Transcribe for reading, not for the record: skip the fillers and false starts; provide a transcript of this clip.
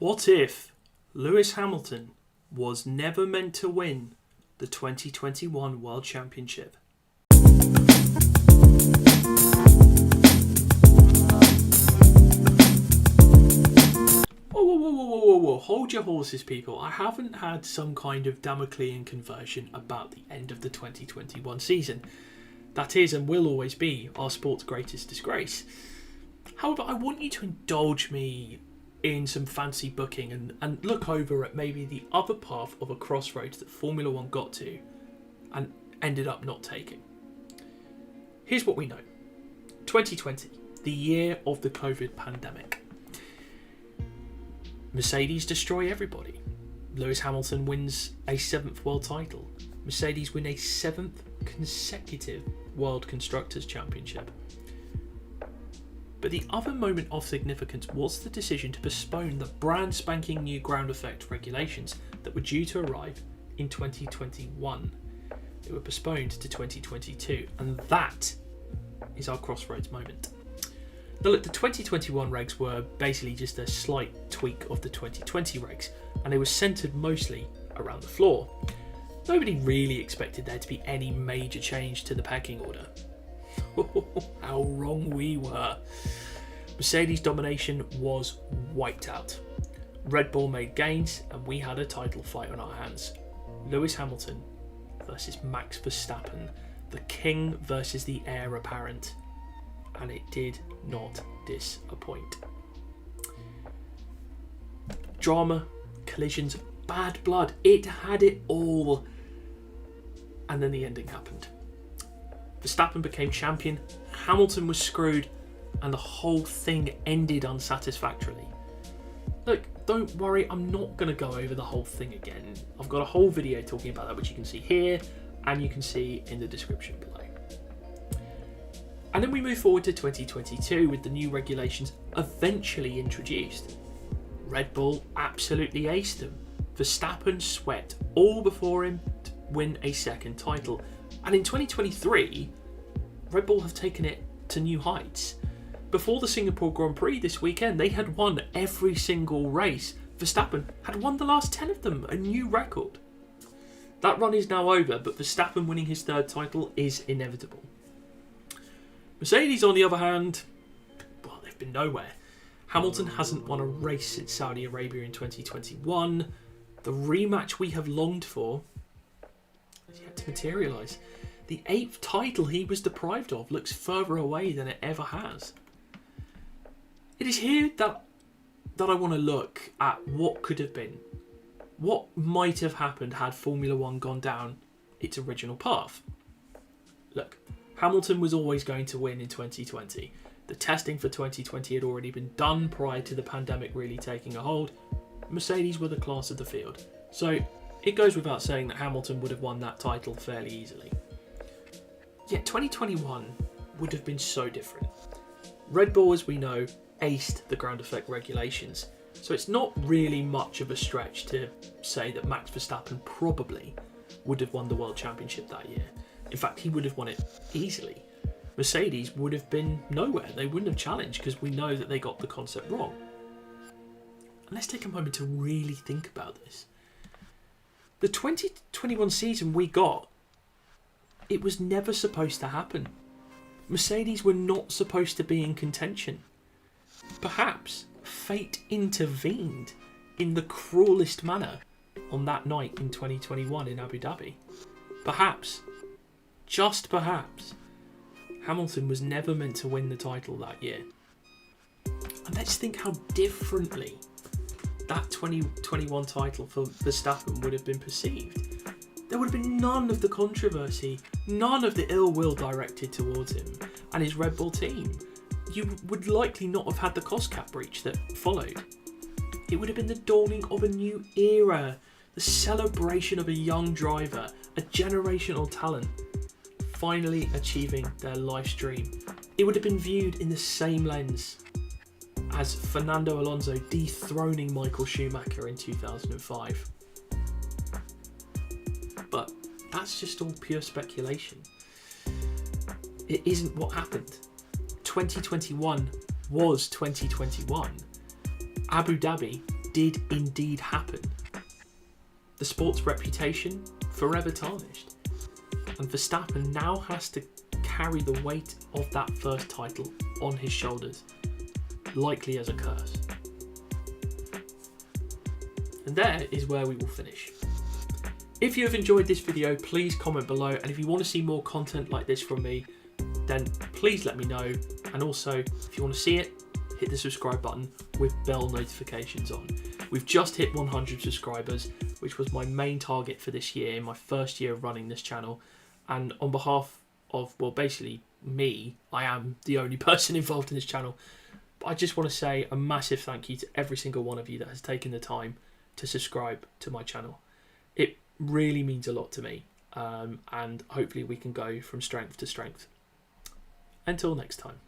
What if Lewis Hamilton was never meant to win the 2021 World Championship? Whoa. Hold your horses, people. I haven't had some kind of Damoclean conversion about the end of the 2021 season. That is and will always be our sport's greatest disgrace. However, I want you to indulge me in some fancy booking and look over at maybe the other path of a crossroads that Formula One got to and ended up not taking. Here's what we know. 2020, the year of the COVID pandemic. Mercedes destroy everybody. Lewis Hamilton wins a 7th world title. Mercedes win a 7th consecutive World Constructors' Championship. But the other moment of significance was the decision to postpone the brand spanking new ground effect regulations that were due to arrive in 2021. They were postponed to 2022, and that is our crossroads moment. Now look, the 2021 regs were basically just a slight tweak of the 2020 regs, and they were centred mostly around the floor. Nobody really expected there to be any major change to the pecking order. How wrong we were. Mercedes' domination was wiped out. Red Bull made gains, and we had a title fight on our hands. Lewis Hamilton versus Max Verstappen, the king versus the heir apparent. And it did not disappoint. Drama, collisions, bad blood, it had it all. And then the ending happened. Verstappen became champion, Hamilton was screwed, and the whole thing ended unsatisfactorily. Look, don't worry, I'm not going to go over the whole thing again. I've got a whole video talking about that, which you can see here, and you can see in the description below. And then we move forward to 2022 with the new regulations eventually introduced. Red Bull absolutely aced them. Verstappen sweat all before him to win a second title. And in 2023, Red Bull have taken it to new heights. Before the Singapore Grand Prix this weekend, they had won every single race. Verstappen had won the last 10 of them, a new record. That run is now over, but Verstappen winning his third title is inevitable. Mercedes, on the other hand, well, they've been nowhere. Hamilton hasn't won a race since Saudi Arabia in 2021. The rematch we have longed for has yet to materialise. The 8th title he was deprived of looks further away than it ever has. It is here that I want to look at what could have been. What might have happened had Formula One gone down its original path. Look, Hamilton was always going to win in 2020. The testing for 2020 had already been done prior to the pandemic really taking a hold. Mercedes were the class of the field. So it goes without saying that Hamilton would have won that title fairly easily. Yet 2021 would have been so different. Red Bull, as we know, aced the ground effect regulations. So it's not really much of a stretch to say that Max Verstappen probably would have won the World Championship that year. In fact, he would have won it easily. Mercedes would have been nowhere. They wouldn't have challenged because we know that they got the concept wrong. And let's take a moment to really think about this. The 2021 season we got, it was never supposed to happen. Mercedes were not supposed to be in contention. Perhaps fate intervened in the cruelest manner on that night in 2021 in Abu Dhabi. Perhaps, just perhaps, Hamilton was never meant to win the title that year. And let's think how differently that 2021 title for Verstappen would have been perceived. There would have been none of the controversy, none of the ill will directed towards him and his Red Bull team. You would likely not have had the cost cap breach that followed. It would have been the dawning of a new era, the celebration of a young driver, a generational talent, finally achieving their life's dream. It would have been viewed in the same lens as Fernando Alonso dethroning Michael Schumacher in 2005. But that's just all pure speculation. It isn't what happened. 2021 was 2021. Abu Dhabi did indeed happen. The sport's reputation forever tarnished, and Verstappen now has to carry the weight of that first title on his shoulders, likely as a curse. And there is where we will finish. If you have enjoyed this video, please comment below, and if you want to see more content like this from me, then please let me know. And also, if you want to see it, hit the subscribe button with bell notifications on. We've just hit 100 subscribers, which was my main target for this year, my first year of running this channel. And on behalf of, well, basically me, I am the only person involved in this channel. But I just want to say a massive thank you to every single one of you that has taken the time to subscribe to my channel. It really means a lot to me, and hopefully we can go from strength to strength. Until next time.